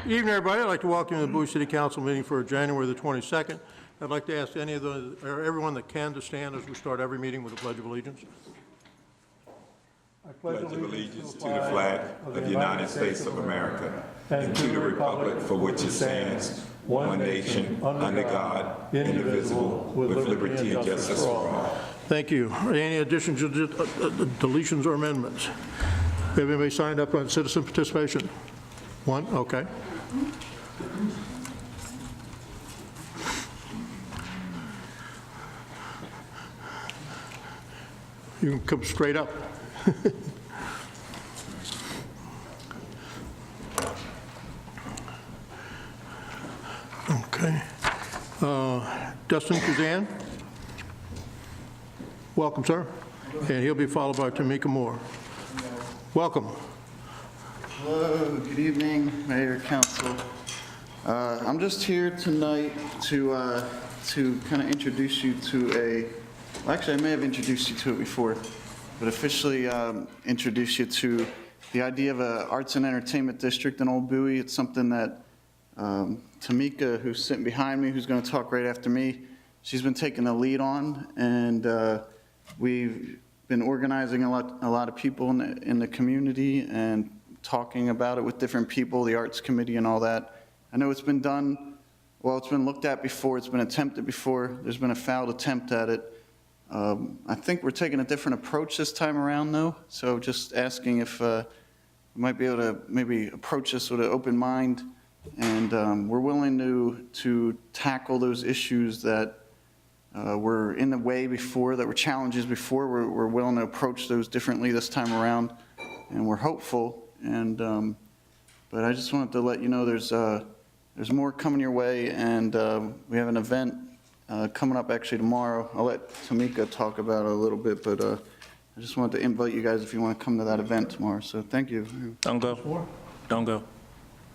Evening, everybody. I'd like to welcome you to the Bowie City Council meeting for January the 22nd. I'd like to ask everyone that can to stand as we start every meeting with the Pledge of Allegiance. I pledge allegiance to the flag of the United States of America and to the republic for which it stands, one nation, under God, indivisible, with liberty and justice for all. Thank you. Any additions, deletions, or amendments? Have anybody signed up on citizen participation? One? Okay. You can come straight up. Okay. Dustin Kazan. Welcome, sir. And he'll be followed by Tamika Moore. Welcome. Hello, good evening, Mayor, Council. I'm just here tonight to kind of introduce you to well, actually I may have introduced you to it before, but officially introduce you to the idea of an arts and entertainment district in Old Bowie. It's something that Tamika, who's sitting behind me, who's going to talk right after me, she's been taking the lead on, and we've been organizing a lot of people in the community and talking about it with different people, the Arts Committee and all that. I know it's been done, well, it's been looked at before, it's been attempted before, there's been a failed attempt at it. I think we're taking a different approach this time around, though, so just asking if we might be able to maybe approach this with an open mind, and we're willing to tackle those issues that were in the way before, that were challenges before. We're willing to approach those differently this time around, and we're hopeful. And but I just wanted to let you know there's more coming your way, and we have an event coming up actually tomorrow. I'll let Tamika talk about it a little bit, but I just wanted to invite you guys if you want to come to that event tomorrow. So thank you. Don't go. Don't go.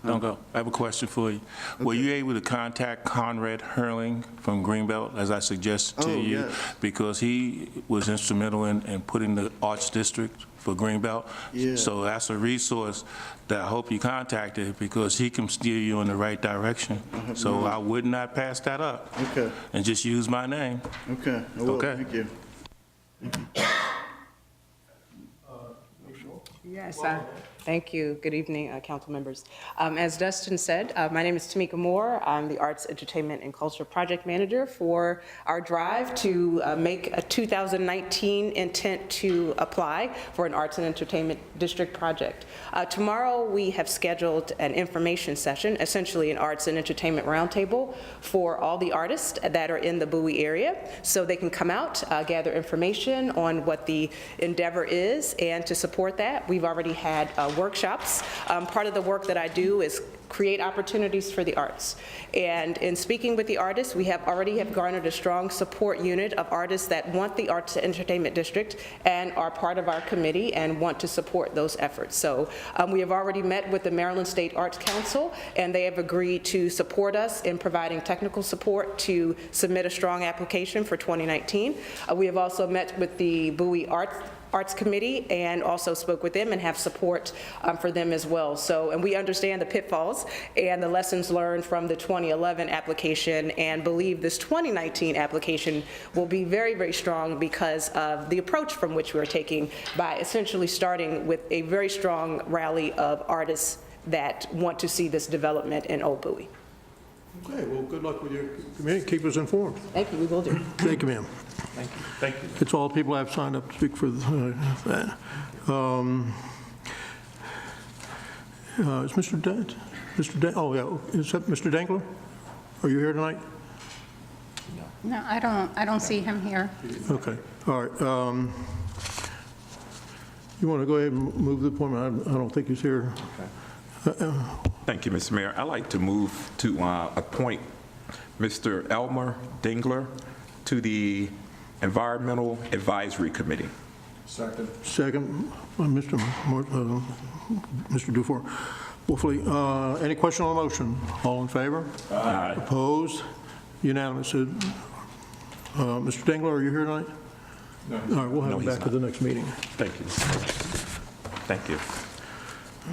Don't go. I have a question for you. Okay. Were you able to contact Conrad Herling from Greenbelt, as I suggested to you? Yes. Because he was instrumental in putting the Arts District for Greenbelt. Yeah. So that's a resource that I hope you contacted, because he can steer you in the right direction. So I would not pass that up. Okay. And just use my name. Okay. I will. Okay. Thank you. Yes. Thank you. Good evening, council members. As Dustin said, my name is Tamika Moore. I'm the Arts, Entertainment, and Culture Project Manager for our drive to make a 2019 intent to apply for an Arts and Entertainment District project. Tomorrow we have scheduled an information session, essentially an Arts and Entertainment Roundtable for all the artists that are in the Bowie area, so they can come out, gather information on what the endeavor is, and to support that, we've already had workshops. Part of the work that I do is create opportunities for the arts. And in speaking with the artists, we already have garnered a strong support unit of artists that want the Arts and Entertainment District and are part of our committee and want to support those efforts. So we have already met with the Maryland State Arts Council, and they have agreed to support us in providing technical support to submit a strong application for 2019. We have also met with the Bowie Arts Committee and also spoke with them and have support for them as well. So, and we understand the pitfalls and the lessons learned from the 2011 application, and believe this 2019 application will be very, very strong because of the approach from which we're taking by essentially starting with a very strong rally of artists that want to see this development in Old Bowie. Okay, well, good luck with your committee. Keep us informed. Thank you, we will do. Thank you, ma'am. Thank you. Thank you. It's all people have signed up to speak for that. Is Mr. Dent? Oh, yeah. Is that Mr. Dangler? Are you here tonight? No, I don't see him here. Okay. All right. You want to go ahead and move the appointment? I don't think he's here. Okay. Thank you, Mr. Mayor. I'd like to move to appoint Mr. Elmer Dingler to the Environmental Advisory Committee. Second. Second, Mr. Dufour. Wolfley, any question on the motion? All in favor? Aye. Opposed? Unanimous. Mr. Dingler, are you here tonight? No. All right, we'll have him back at the next meeting. Thank you. Thank you.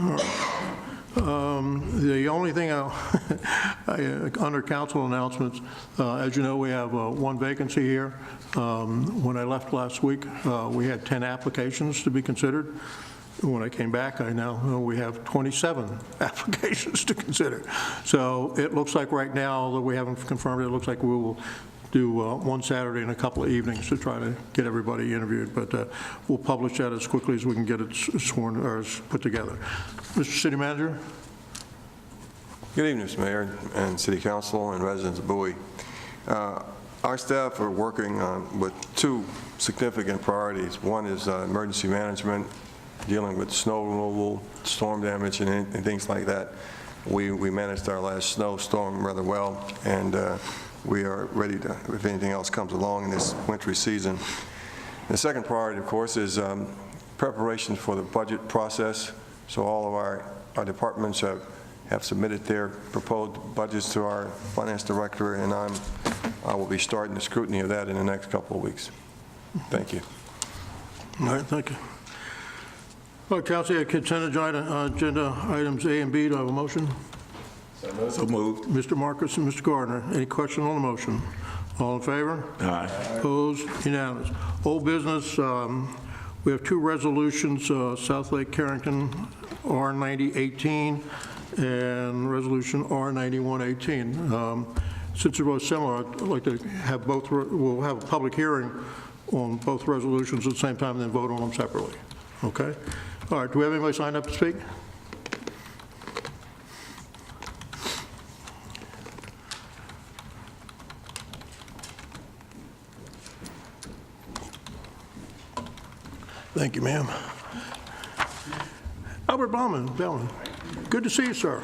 All right. The only thing under council announcements, as you know, we have one vacancy here. When I left last week, we had 10 applications to be considered. When I came back, I now know we have 27 applications to consider. So it looks like right now, although we haven't confirmed it, it looks like we will do one Saturday and a couple of evenings to try to get everybody interviewed. But we'll publish that as quickly as we can get it sworn or put together. Mr. City Manager? Good evening, Mr. Mayor and City Council and residents of Bowie. Our staff are working with two significant priorities. One is emergency management, dealing with snow removal, storm damage, and things like that. We managed our last snowstorm rather well, and we are ready to, if anything else comes along in this wintry season. The second priority, of course, is preparation for the budget process. So all of our departments have submitted their proposed budgets to our finance director, and I will be starting the scrutiny of that in the next couple of weeks. Thank you. All right, thank you. All right, Council, consent agenda items A and B. Do I have a motion? So moved. Mr. Marcus and Mr. Gardner. Any question on the motion? All in favor? Aye. Opposed? Unanimous. Old business, we have two resolutions, South Lake Karington R9018 and Resolution R9118. Since they're both similar, I'd like to have both, we'll have a public hearing on both resolutions at the same time and then vote on them separately. Okay? All right, do we have anybody signed up to speak? Thank you, ma'am. Albert Bauman, good to see you, sir.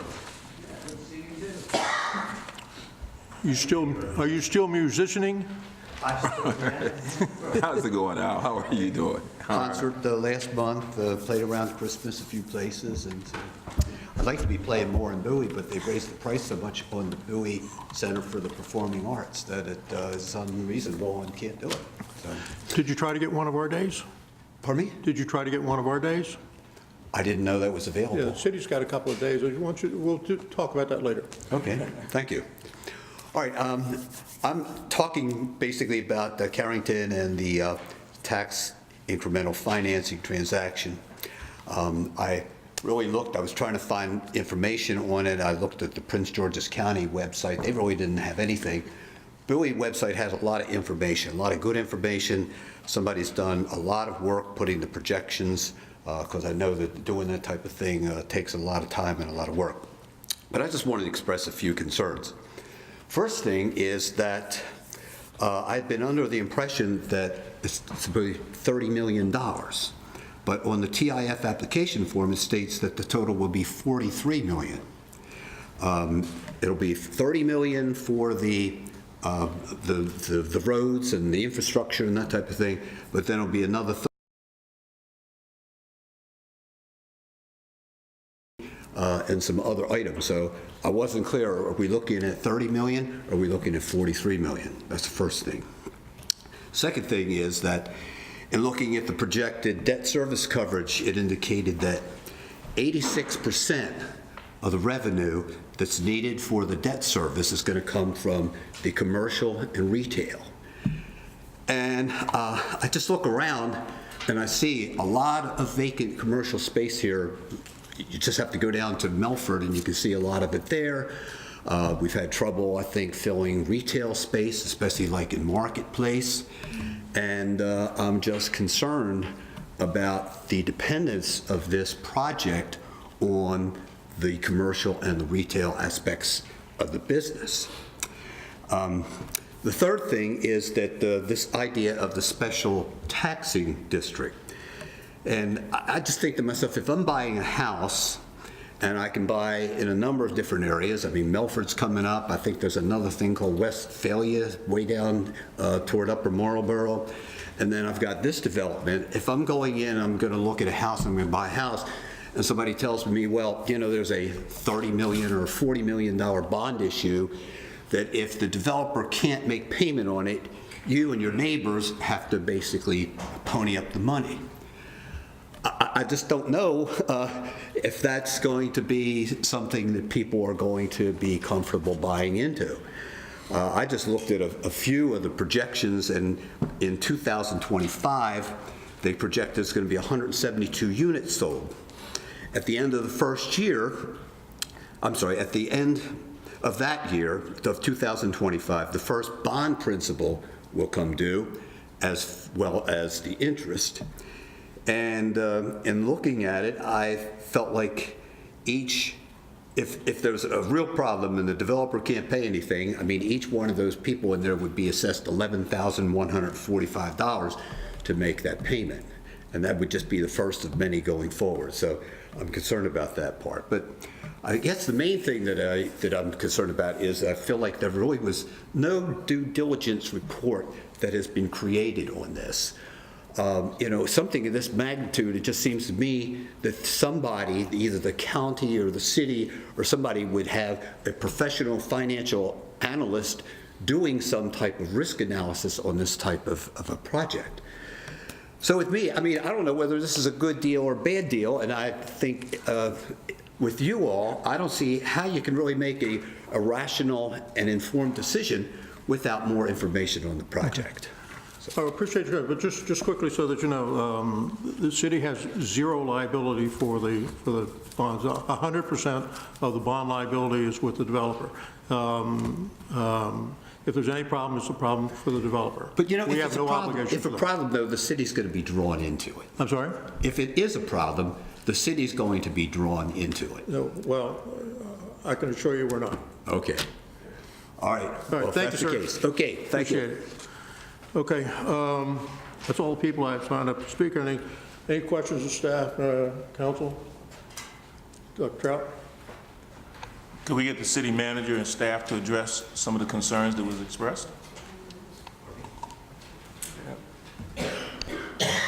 Are you still musicianing? How's it going, Al? How are you doing? Concert last month, played around Christmas a few places, and I'd like to be playing more in Bowie, but they've raised the price so much on the Bowie Center for the Performing Arts that it is unreasonable and can't do it. So. Did you try to get one of our days? Pardon me? Did you try to get one of our days? I didn't know that was available. Yeah, the city's got a couple of days. We'll talk about that later. Okay, thank you. All right, I'm talking basically about Karington and the tax incremental financing transaction. I really looked, I was trying to find information on it. I looked at the Prince George's County website. They really didn't have anything. Bowie website has a lot of information, a lot of good information. Somebody's done a lot of work putting the projections, because I know that doing that type of thing takes a lot of time and a lot of work. But I just wanted to express a few concerns. First thing is that I've been under the impression that it's supposed to be $30 million. But on the TIF application form, it states that the total will be $43 million. It'll be $30 million for the roads and the infrastructure and that type of thing, but then it'll be another and some other items. So I wasn't clear, are we looking at 30 million or are we looking at 43 million? That's the first thing. Second thing is that in looking at the projected debt service coverage, it indicated that 86% of the revenue that's needed for the debt service is going to come from the commercial and retail. And I just look around and I see a lot of vacant commercial space here. You just have to go down to Melford and you can see a lot of it there. We've had trouble, I think, filling retail space, especially like in Marketplace. And I'm just concerned about the dependence of this project on the commercial and the retail aspects of the business. The third thing is that this idea of the special taxing district. And I just think to myself, if I'm buying a house, and I can buy in a number of different areas. I mean, Melford's coming up. I think there's another thing called Westphalia, way down toward Upper Marlboro. And then I've got this development. If I'm going in, I'm going to look at a house, I'm going to buy a house, and somebody tells me, well, you know, there's a $30 million or $40 million bond issue that if the developer can't make payment on it, you and your neighbors have to basically pony up the money. I just don't know if that's going to be something that people are going to be comfortable buying into. I just looked at a few of the projections, and in 2025, they project there's going to be 172 units sold. At the end of the first year, at the end of that year, of 2025, the first bond principal will come due, as well as the interest. And in looking at it, I felt like if there's a real problem and the developer can't pay anything, I mean, each one of those people in there would be assessed $11,145 to make that payment. And that would just be the first of many going forward. So I'm concerned about that part. But I guess the main thing that I'm concerned about is I feel like there really was no due diligence report that has been created on this. Something of this magnitude, it just seems to me that somebody, either the county or the city or somebody, would have a professional financial analyst doing some type of risk analysis on this type of a project. So with me, I mean, I don't know whether this is a good deal or a bad deal, and I think with you all, I don't see how you can really make a rational and informed decision without more information on the project. I appreciate you, but just quickly so that you know, the city has zero liability for the bonds. 100% of the bond liability is with the developer. If there's any problem, it's a problem for the developer. But we have no obligation. If a problem, though, the city's going to be drawn into it. I'm sorry? If it is a problem, the city's going to be drawn into it. No, well, I can assure you we're not. Okay. All right. Well, thank you, sir. That's the case. Okay, thank you. Appreciate it. Okay, that's all the people I have signed up to speak. Any questions of staff, council? Dr. Trout? Could we get the city manager and staff to address some of the concerns that was expressed?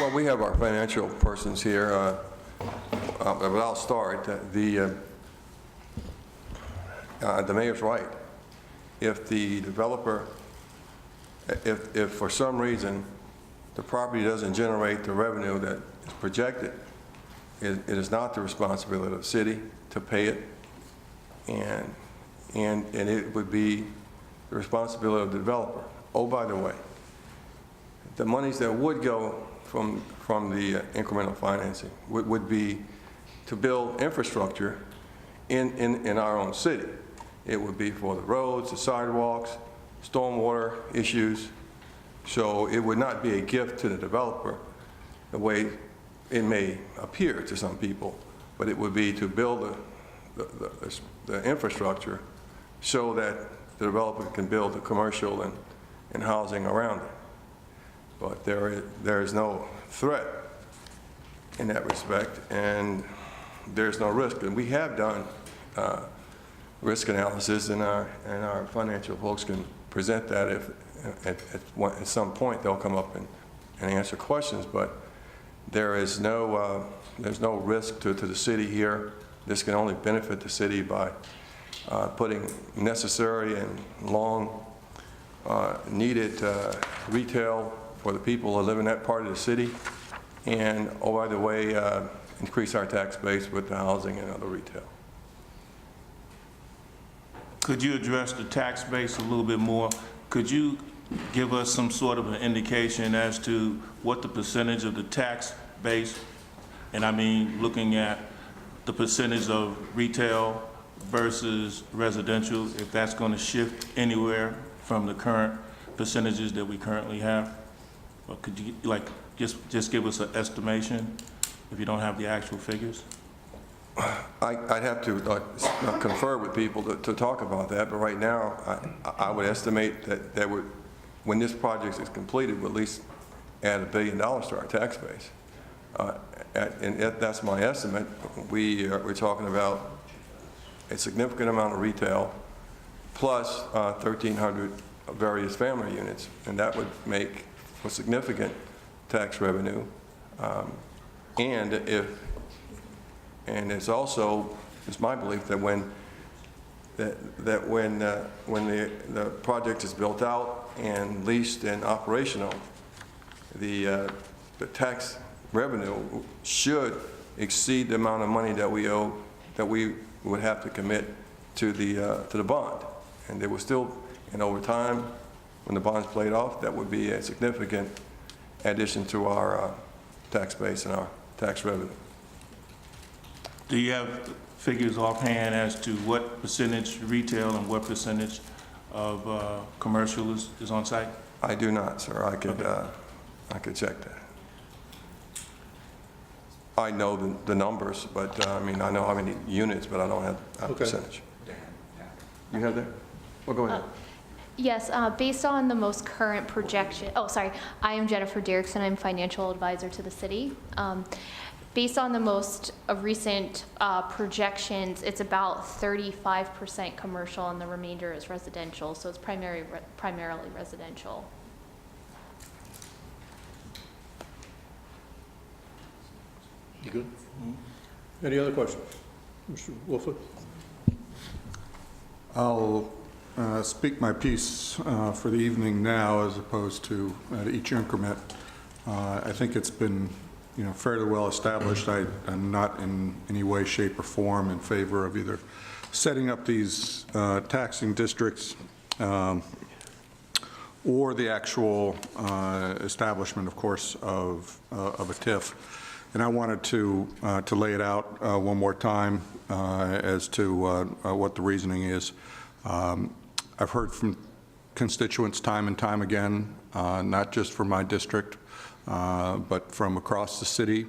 Well, we have our financial persons here, but I'll start. The mayor's right. If the developer, if for some reason the property doesn't generate the revenue that is projected, it is not the responsibility of the city to pay it, and it would be the responsibility of the developer. Oh, by the way, the monies that would go from the incremental financing would be to build infrastructure in our own city. It would be for the roads, the sidewalks, stormwater issues. So it would not be a gift to the developer the way it may appear to some people, but it would be to build the infrastructure so that the developer can build the commercial and housing around it. But there is no threat in that respect, and there's no risk. And we have done risk analysis, and our financial folks can present that if at some point they'll come up and answer questions. But there's no risk to the city here. This can only benefit the city by putting necessary and long needed retail for the people who live in that part of the city, and oh, by the way, increase our tax base with the housing and other retail. Could you address the tax base a little bit more? Could you give us some sort of an indication as to what the percentage of the tax base, and I mean looking at the percentage of retail versus residential, if that's going to shift anywhere from the current percentages that we currently have? Or could you just give us an estimation if you don't have the actual figures? I'd have to confer with people to talk about that, but right now I would estimate that would, when this project is completed, we'll at least add $1 billion to our tax base. And that's my estimate. We're talking about a significant amount of retail plus 1,300 various family units, and that would make a significant tax revenue. And it's also, it's my belief that when the project is built out and leased and operational, the tax revenue should exceed the amount of money that we owe, that we would have to commit to the bond. And there was still, and over time, when the bond's paid off, that would be a significant addition to our tax base and our tax revenue. Do you have figures offhand as to what percentage retail and what percentage of commercial is on site? I do not, sir. I could check that. I know the numbers, but I mean, I know how many units, but I don't have a percentage. You have that? Well, go ahead. Yes, based on the most current projection, I am Jennifer Derrickson, I'm financial advisor to the city. Based on the most recent projections, it's about 35% commercial and the remainder is residential, so it's primarily residential. You good? Any other questions? Mr. Wolford? I'll speak my piece for the evening now as opposed to at each increment. I think it's been, fairly well established. I'm not in any way, shape, or form in favor of either setting up these taxing districts or the actual establishment, of course, of a TIF. And I wanted to lay it out one more time as to what the reasoning is. I've heard from constituents time and time again, not just from my district, but from across the city,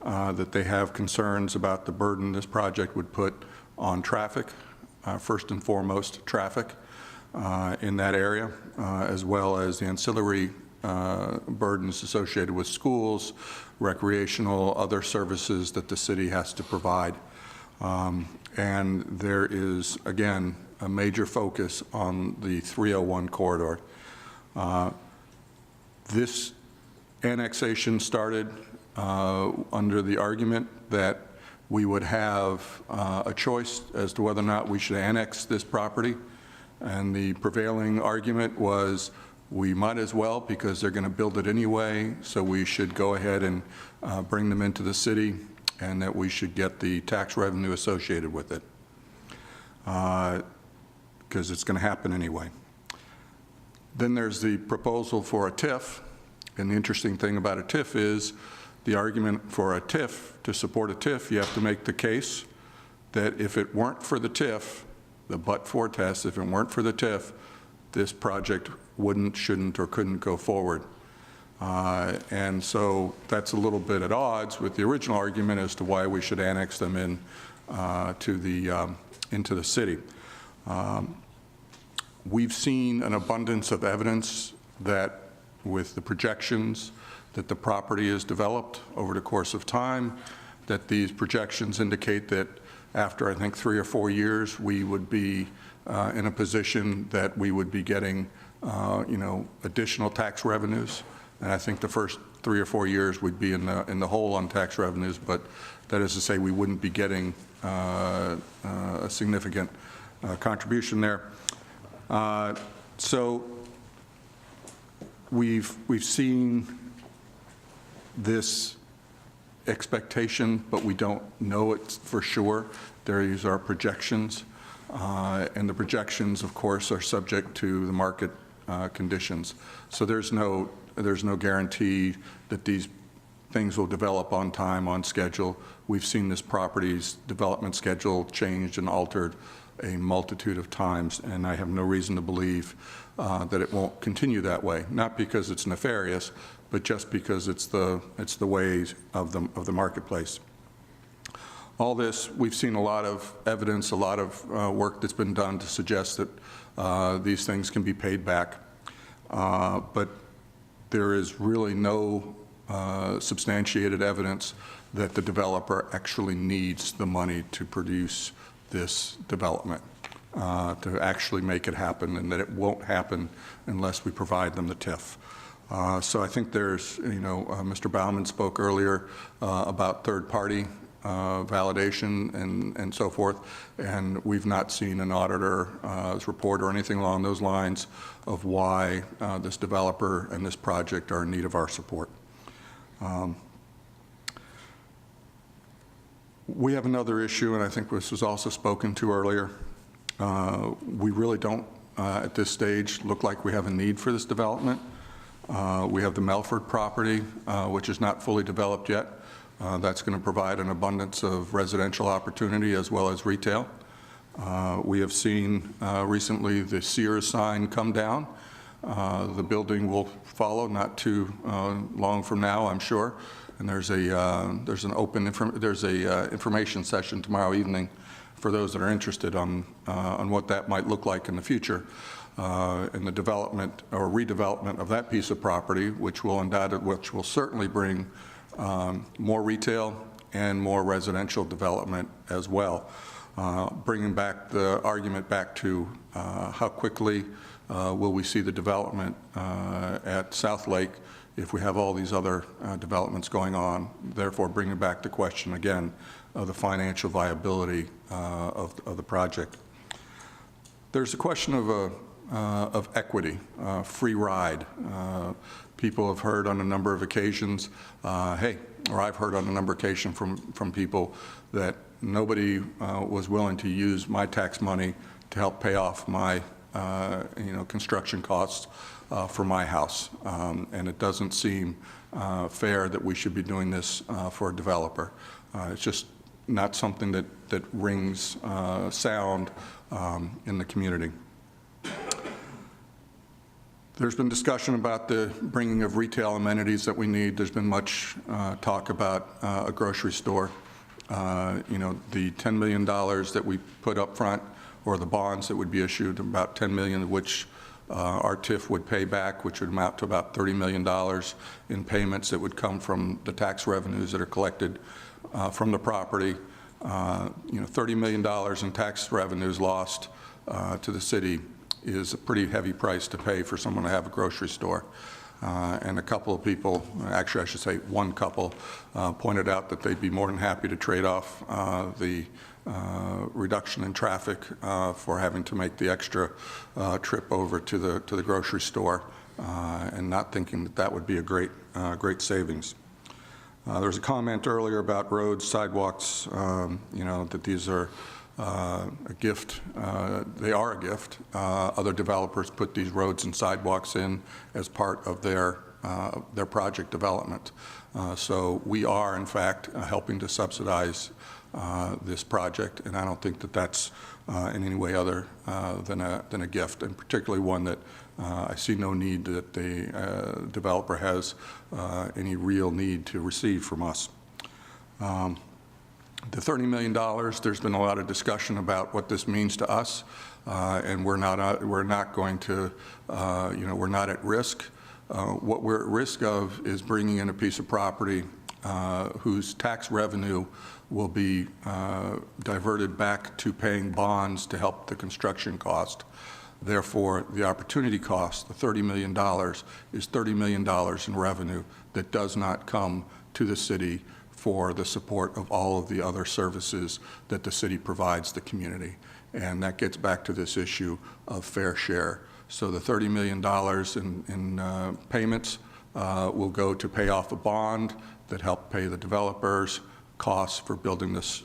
that they have concerns about the burden this project would put on traffic, first and foremost traffic in that area, as well as the ancillary burdens associated with schools, recreational, other services that the city has to provide. And there is, again, a major focus on the 301 corridor. This annexation started under the argument that we would have a choice as to whether or not we should annex this property. And the prevailing argument was we might as well because they're going to build it anyway, so we should go ahead and bring them into the city and that we should get the tax revenue associated with it because it's going to happen anyway. Then there's the proposal for a TIF, and the interesting thing about a TIF is the argument for a TIF, to support a TIF, you have to make the case that if it weren't for the TIF, the but-for test, if it weren't for the TIF, this project wouldn't, shouldn't, or couldn't go forward. And so that's a little bit at odds with the original argument as to why we should annex them in into the city. We've seen an abundance of evidence that with the projections that the property is developed over the course of time, that these projections indicate that after, I think, 3 or 4 years, we would be in a position that we would be getting, additional tax revenues. And I think the first 3 or 4 years we'd be in the hole on tax revenues, but that is to say we wouldn't be getting a significant contribution there. So we've seen this expectation, but we don't know it for sure. These are projections, and the projections, of course, are subject to the market conditions. So there's no guarantee that these things will develop on time, on schedule. We've seen this property's development schedule changed and altered a multitude of times, and I have no reason to believe that it won't continue that way. Not because it's nefarious, but just because it's the ways of the marketplace. All this, we've seen a lot of evidence, a lot of work that's been done to suggest that these things can be paid back, but there is really no substantiated evidence that the developer actually needs the money to produce this development, to actually make it happen, and that it won't happen unless we provide them the TIF. So I think there's, Mr. Baumann spoke earlier about third-party validation and so forth, and we've not seen an auditor's report or anything along those lines of why this developer and this project are in need of our support. We have another issue, and I think this was also spoken to earlier. We really don't, at this stage, look like we have a need for this development. We have the Melford property, which is not fully developed yet. That's going to provide an abundance of residential opportunity as well as retail. We have seen recently the Sears sign come down. The building will follow not too long from now, I'm sure. And there's a information session tomorrow evening for those that are interested on what that might look like in the future, in the development or redevelopment of that piece of property, which will certainly bring more retail and more residential development as well. Bringing back the argument back to how quickly will we see the development at South Lake if we have all these other developments going on, therefore bringing back the question again of the financial viability of the project. There's a question of equity, free ride. People have heard on a number of occasions, or I've heard on a number of occasions from people that nobody was willing to use my tax money to help pay off my construction costs for my house. And it doesn't seem fair that we should be doing this for a developer. It's just not something that rings sound in the community. There's been discussion about the bringing of retail amenities that we need. There's been much talk about a grocery store. The $10 million that we put up front, or the bonds that would be issued, about $10 million of which our TIF would pay back, which would amount to about $30 million in payments that would come from the tax revenues that are collected from the property. $30 million in tax revenues lost to the city is a pretty heavy price to pay for someone to have a grocery store. And a couple of people, actually I should say one couple, pointed out that they'd be more than happy to trade off the reduction in traffic for having to make the extra trip over to the grocery store, and not thinking that would be a great savings. There was a comment earlier about roads, sidewalks, that these are a gift. They are a gift. Other developers put these roads and sidewalks in as part of their project development. So we are, in fact, helping to subsidize this project, and I don't think that that's in any way other than a gift, and particularly one that I see no need that the developer has any real need to receive from us. The $30 million, there's been a lot of discussion about what this means to us, and we're not going to, we're not at risk. What we're at risk of is bringing in a piece of property whose tax revenue will be diverted back to paying bonds to help the construction cost. Therefore, the opportunity cost, the $30 million, is $30 million in revenue that does not come to the city for the support of all of the other services that the city provides the community. And that gets back to this issue of fair share. So the $30 million in payments will go to pay off a bond that help pay the developers costs for building this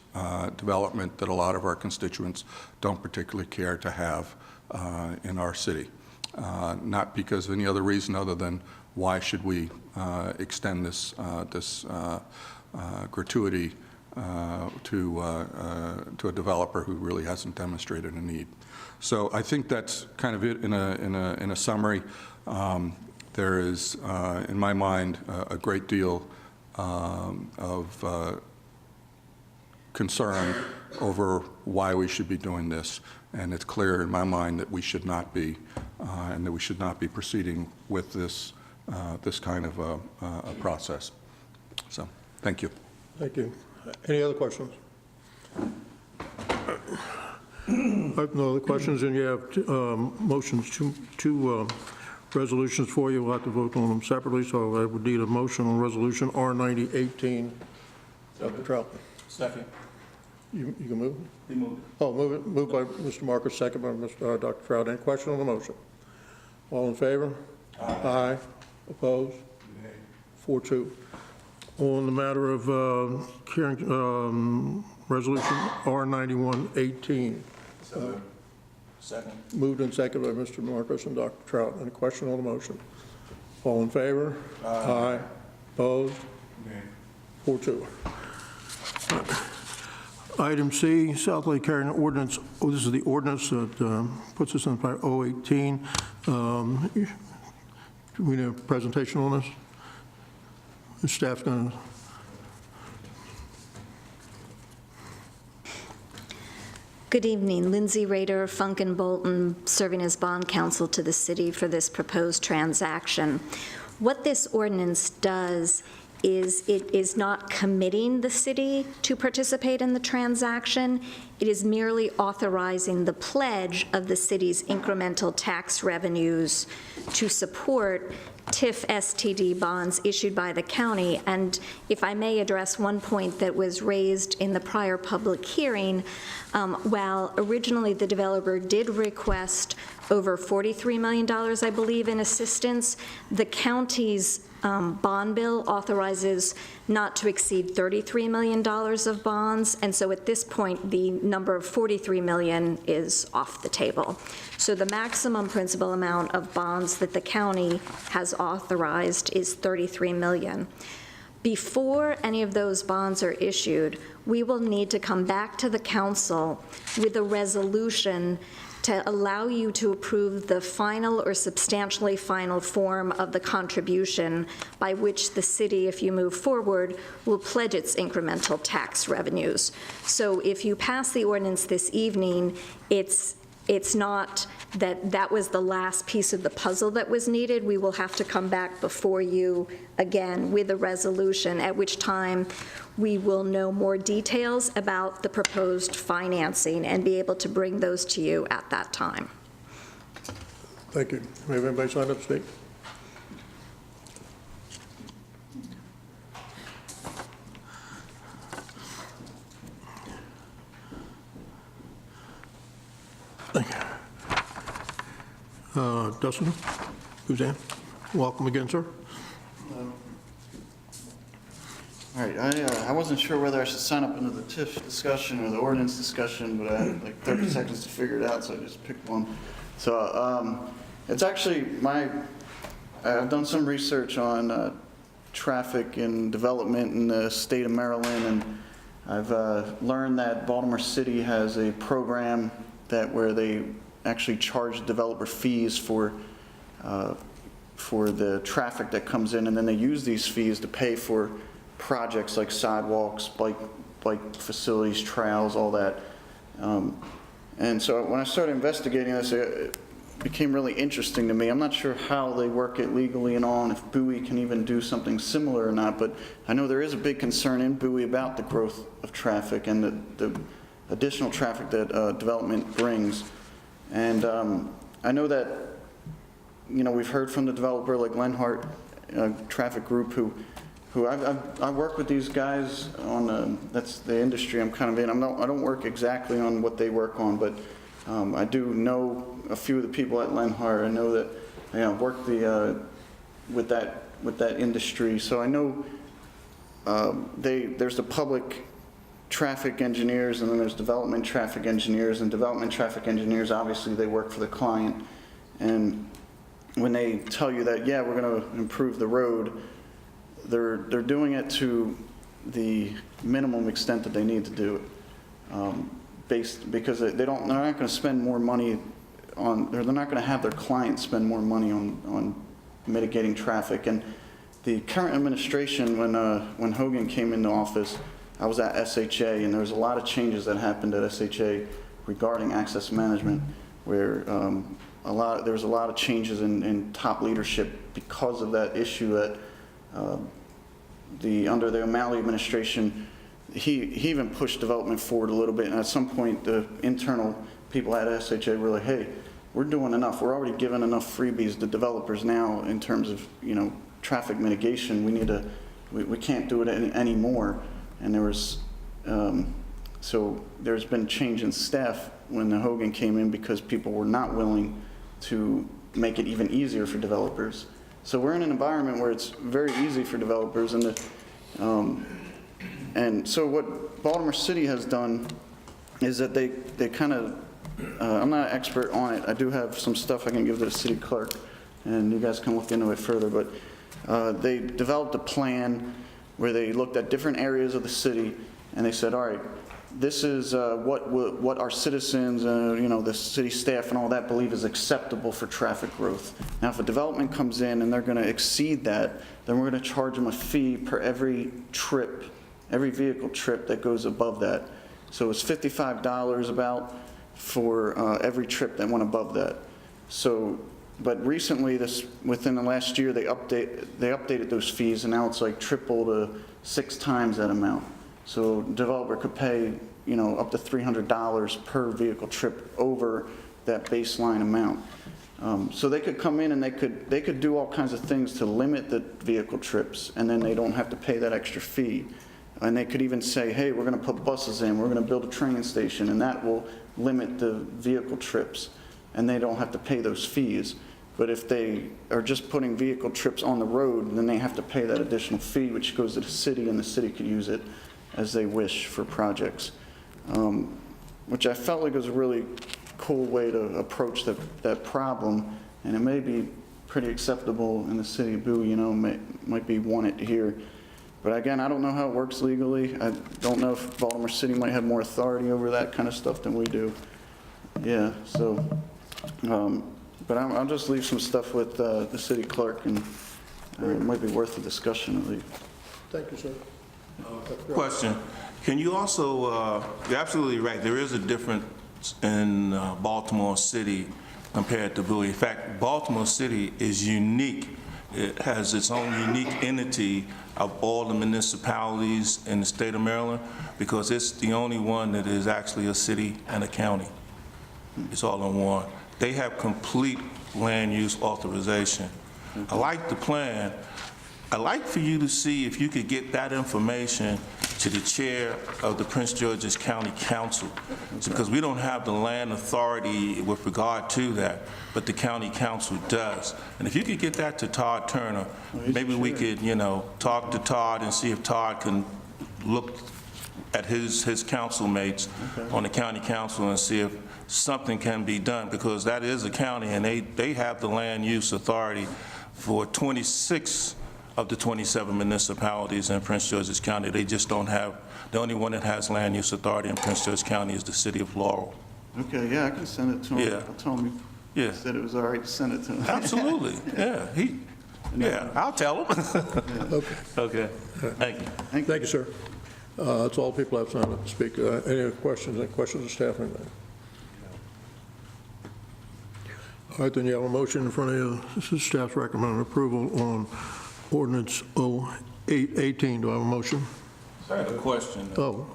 development that a lot of our constituents don't particularly care to have in our city. Not because of any other reason other than why should we extend this gratuity to a developer who really hasn't demonstrated a need. So I think that's kind of it in a summary. There is, in my mind, a great deal of concern over why we should be doing this, and it's clear in my mind that we should not be, and that we should not be proceeding with this kind of a process. So, thank you. Thank you. Any other questions? I have no other questions, and you have motions, two resolutions for you. We'll have to vote on them separately, so I would need a motion on Resolution R9018. Dr. Trout. Second. You can move? He moved. Oh, moved by Mr. Marcus, second by Dr. Trout. Any question on the motion? All in favor? Aye. Opposed? 4-2. On the matter of Resolution R9118. Second. Moved and seconded by Mr. Marcos and Dr. Trout. Any question on the motion? All in favor? Aye. Opposed? 4-2. Item C, South Lake Karington Ordinance. Oh, this is the ordinance that puts us in 018. Do we need a presentation on this? The staff's going to... Good evening. Lindsay Rader, Funk and Bolton, serving as bond counsel to the city for this proposed transaction. What this ordinance does is it is not committing the city to participate in the transaction. It is merely authorizing the pledge of the city's incremental tax revenues to support TIF STD bonds issued by the county. And if I may address one point that was raised in the prior public hearing, while originally the developer did request over $43 million, I believe, in assistance, the county's bond bill authorizes not to exceed $33 million of bonds, and so at this point, the number of $43 million is off the table. So the maximum principal amount of bonds that the county has authorized is $33 million. Before any of those bonds are issued, we will need to come back to the council with a resolution to allow you to approve the final or substantially final form of the contribution by which the city, if you move forward, will pledge its incremental tax revenues. So if you pass the ordinance this evening, it's not that was the last piece of the puzzle that was needed. We will have to come back before you again with a resolution, at which time we will know more details about the proposed financing and be able to bring those to you at that time. Thank you. May I have anybody sign up to speak? Thank you. Dustin, Suzanne, welcome again, sir. All right, I wasn't sure whether I should sign up into the TIF discussion or the ordinance discussion, but I had like 30 seconds to figure it out, so I just picked one. So it's actually I've done some research on traffic and development in the state of Maryland, and I've learned that Baltimore City has a program where they actually charge developer fees for the traffic that comes in, and then they use these fees to pay for projects like sidewalks, bike facilities, trails, all that. And so when I started investigating this, it became really interesting to me. I'm not sure how they work it legally and all, and if Bowie can even do something similar or not, but I know there is a big concern in Bowie about the growth of traffic and the additional traffic that development brings. And I know that, we've heard from the developer like Lenhart Traffic Group, who I work with these guys on, that's the industry I'm kind of in. I don't work exactly on what they work on, but I do know a few of the people at Lenhart. I know that I work with that industry. So I know there's the public traffic engineers, and then there's development traffic engineers, and development traffic engineers, obviously they work for the client. And when they tell you that, yeah, we're going to improve the road, they're doing it to the minimum extent that they need to do it, because they're not going to spend more money on, they're not going to have their clients spend more money on mitigating traffic. And the current administration, when Hogan came into office, I was at SHA, and there was a lot of changes that happened at SHA regarding access management, where there was a lot of changes in top leadership because of that issue that under the O'Malley administration, he even pushed development forward a little bit, and at some point the internal people at SHA were like, hey, we're doing enough. We're already giving enough freebies to developers now in terms of traffic mitigation. We can't do it anymore. And so there's been change in staff when the Hogan came in because people were not willing to make it even easier for developers. So we're in an environment where it's very easy for developers, and And so what Baltimore City has done is that they kind of, I'm not an expert on it. I do have some stuff I can give to the city clerk, and you guys can look into it further, but they developed a plan where they looked at different areas of the city, and they said, all right, this is what our citizens, the city staff and all that believe is acceptable for traffic growth. Now, if a development comes in and they're going to exceed that, then we're going to charge them a fee per every trip, every vehicle trip that goes above that. So it's $55 about for every trip that went above that. So, but recently, within the last year, they updated those fees, and now it's like triple to 6 times that amount. So developer could pay, up to $300 per vehicle trip over that baseline amount. So they could come in and they could do all kinds of things to limit the vehicle trips, and then they don't have to pay that extra fee. And they could even say, hey, we're going to put buses in, we're going to build a train station, and that will limit the vehicle trips, and they don't have to pay those fees. But if they are just putting vehicle trips on the road, then they have to pay that additional fee, which goes to the city, and the city could use it as they wish for projects, which I felt like was a really cool way to approach that problem, and it may be pretty acceptable in the city of Bowie, might be wanted here. But again, I don't know how it works legally. I don't know if Baltimore City might have more authority over that kind of stuff than we do. Yeah, so, but I'll just leave some stuff with the city clerk, and it might be worth a discussion at least. Thank you, sir. Question. Can you also, you're absolutely right, there is a difference in Baltimore City compared to Bowie. In fact, Baltimore City is unique. It has its own unique entity of all the municipalities in the state of Maryland, because it's the only one that is actually a city and a county. It's all in one. They have complete land use authorization. I like the plan. I'd like for you to see if you could get that information to the chair of the Prince George's County Council, because we don't have the land authority with regard to that, but the county council does. And if you could get that to Todd Turner, maybe we could, talk to Todd and see if Todd can look at his councilmates on the county council and see if something can be done, because that is a county, and they have the land use authority for 26 of the 27 municipalities in Prince George's County. They just don't have, the only one that has land use authority in Prince George's County is the city of Laurel. Okay, yeah, I can send it to him. Yeah. I'll tell him Yeah. he said it was all right to send it to him. Absolutely, yeah, I'll tell him. Okay. Okay, thank you. Thank you, sir. That's all people have signed up to speak. Any questions? Any questions of staff? Anything? All right, then you have a motion in front of you. This is staff's recommended approval on ordinance 0818. Do I have a motion? I have a question. Oh,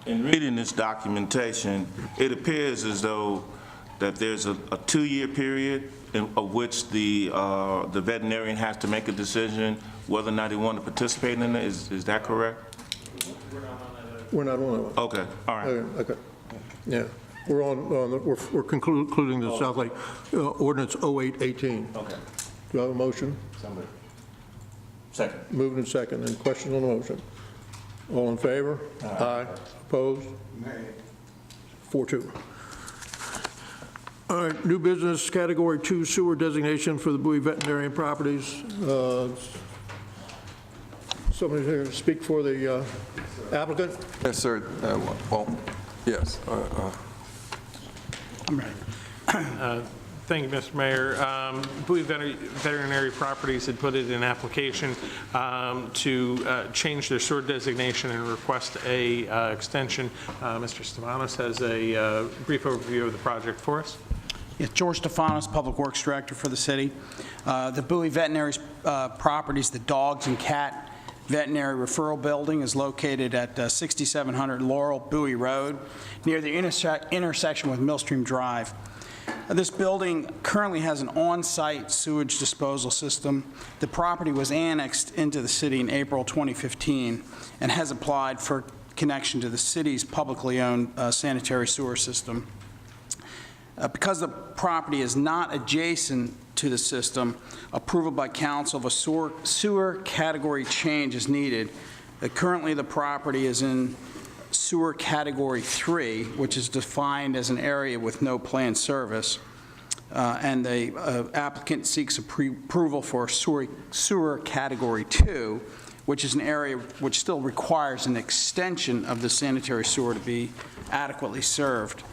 In reading this documentation, it appears as though that there's a 2-year period of which the veterinarian has to make a decision whether or not he want to participate in it. Is that correct? we're not on that one. Okay, all right. Okay, yeah. We're concluding the South Lake ordinance 0818. Okay. Do I have a motion? Somebody. Second. Moved and second. Any questions on the motion? All in favor? Aye. Opposed? Nay. 4-2. All right, new business, Category 2 sewer designation for the Bowie veterinarian properties. Somebody here to speak for the applicant? Yes, sir. Well, yes. I'm ready. Thank you, Mr. Mayor. Bowie Veterinary Properties had put in an application to change their sewer designation and request a extension. Mr. Stefanos has a brief overview of the project for us. Yeah, George Stefanos, Public Works Director for the city. The Bowie Veterinary Properties, the Dogs and Cat Veterinary Referral Building is located at 6700 Laurel Bowie Road, near the intersection with Millstream Drive. This building currently has an on-site sewage disposal system. The property was annexed into the city in April 2015 and has applied for connection to the city's publicly owned sanitary sewer system. Because the property is not adjacent to the system, approval by council of a sewer category change is needed. Currently, the property is in sewer category 3, which is defined as an area with no planned service, and the applicant seeks approval for sewer category 2, which is an area which still requires an extension of the sanitary sewer to be adequately served.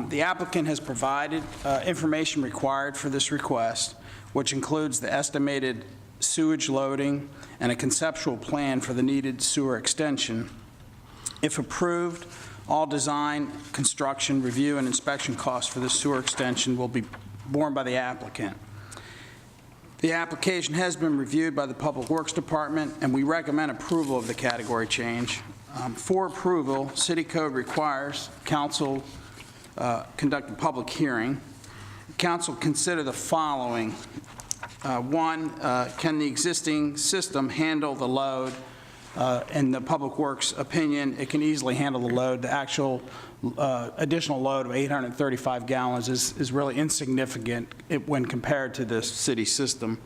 The applicant has provided information required for this request, which includes the estimated sewage loading and a conceptual plan for the needed sewer extension. If approved, all design, construction, review, and inspection costs for the sewer extension will be borne by the applicant. The application has been reviewed by the Public Works Department, and we recommend approval of the category change. For approval, City Code requires council conduct a public hearing. Council consider the following. One, can the existing system handle the load? In the Public Works opinion, it can easily handle the load. The actual additional load of 835 gallons is really insignificant when compared to the city system.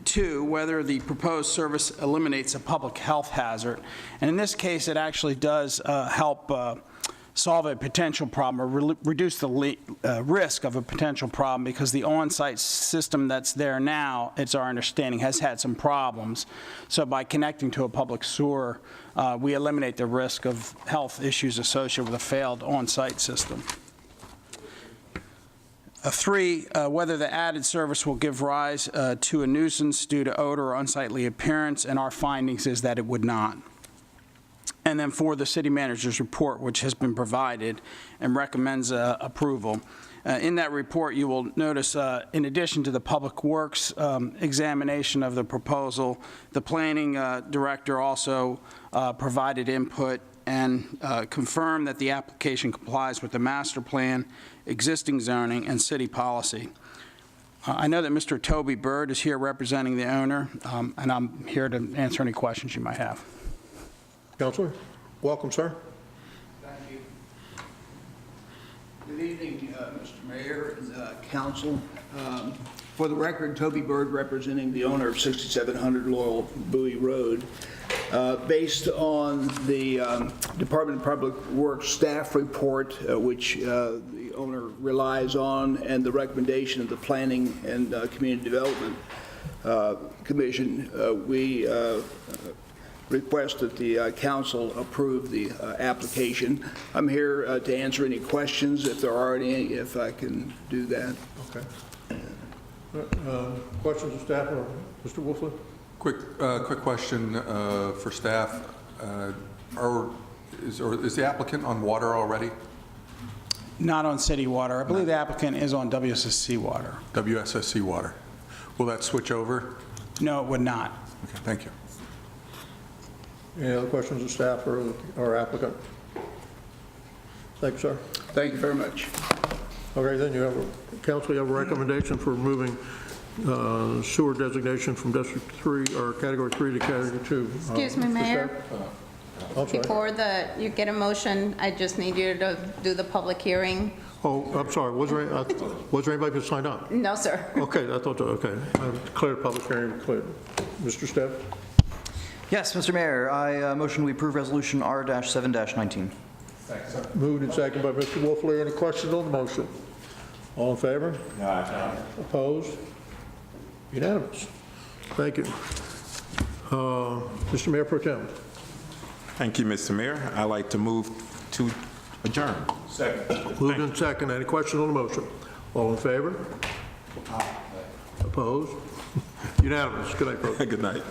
Two, whether the proposed service eliminates a public health hazard. And in this case, it actually does help solve a potential problem or reduce the risk of a potential problem, because the on-site system that's there now, it's our understanding, has had some problems. So by connecting to a public sewer, we eliminate the risk of health issues associated with a failed on-site system. Three, whether the added service will give rise to a nuisance due to odor or unsightly appearance, and our findings is that it would not. And then for the city manager's report, which has been provided and recommends approval. In that report, you will notice, in addition to the Public Works examination of the proposal, the planning director also provided input and confirmed that the application complies with the master plan, existing zoning, and city policy. I know that Mr. Toby Bird is here representing the owner, and I'm here to answer any questions you might have. Counselor, welcome, sir. Thank you. Good evening, Mr. Mayor and council. For the record, Toby Bird representing the owner of 6700 Laurel Bowie Road. Based on the Department of Public Works staff report, which the owner relies on, and the recommendation of the Planning and Community Development Commission, we request that the council approve the application. I'm here to answer any questions, if there are any, if I can do that. Okay. Questions of staff, or Mr. Wolfley? Quick question for staff. Is the applicant on water already? Not on city water. I believe the applicant is on WSSC water. WSSC water. Will that switch over? No, it would not. Okay, thank you. Any other questions of staff or applicant? Thank you, sir. Thank you very much. Okay, then you have, council, you have a recommendation for moving sewer designation from District 3 or Category 3 to Category 2. Excuse me, Mayor. I'm sorry. Before you get a motion, I just need you to do the public hearing. Oh, I'm sorry. Was there anybody who signed up? No, sir. Okay, I thought, okay. I declared public hearing cleared. Mr. Stepp? Yes, Mr. Mayor, I motion we approve Resolution R-7-19. Moved and seconded by Mr. Wolfley. Any questions on the motion? All in favor? Aye. Opposed? Unanimous. Thank you. Mr. Mayor Pro Tem. Thank you, Mr. Mayor. I'd like to move to adjourn. Second. Moved and seconded. Any questions on the motion? All in favor? Aye. Opposed? Unanimous. Good night, folks. Good night.